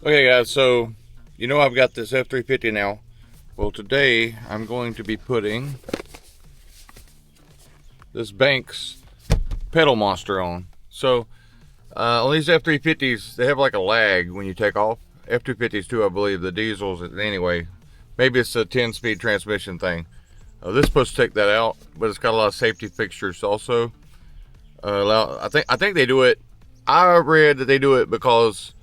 Okay guys, so you know I've got this F-350 now. Well, today I'm going to be putting this Banks pedal monster on. So on these F-350s, they have like a lag when you take off. F-250s too, I believe. The diesels, anyway. Maybe it's a 10-speed transmission thing. This is supposed to take that out, but it's got a lot of safety fixtures also. I think they do it. I read that they do it because,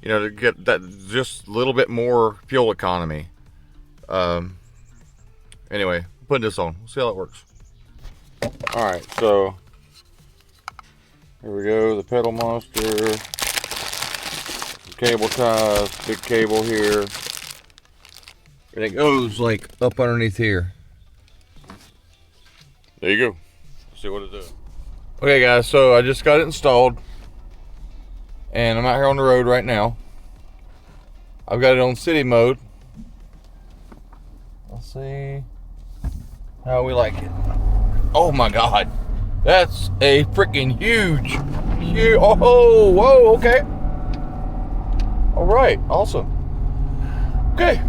you know, to get that just a little bit more fuel economy. Anyway, putting this on. We'll see how it works. All right, so here we go. The pedal monster. Cable ties. Big cable here. And it goes like up underneath here. There you go. Let's see what it does. Okay, guys. So I just got it installed, and I'm out here on the road right now. I've got it on city mode. Let's see how we like it. Oh my God, that's a freaking huge. Oh, whoa, okay. All right, awesome. Okay,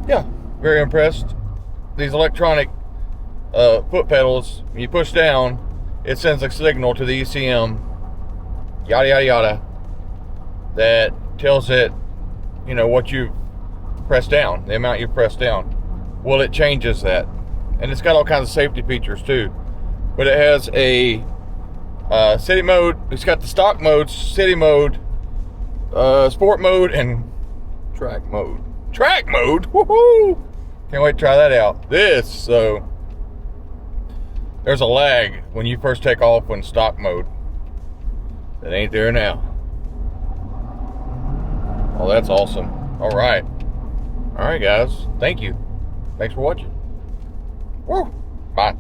yeah, very impressed. These electronic foot pedals, when you push down, it sends a signal to the ECM, yada yada yada, that tells it, you know, what you've pressed down, the amount you've pressed down. Well, it changes that, and it's got all kinds of safety features too. But it has a city mode. It's got the stock modes: city mode, sport mode, and track mode. Track mode, woohoo! Can't wait to try that out. So there's a lag when you first take off when stock mode. That ain't there now. Oh, that's awesome. All right, guys. Thank you. Thanks for watching. Woo! Bye.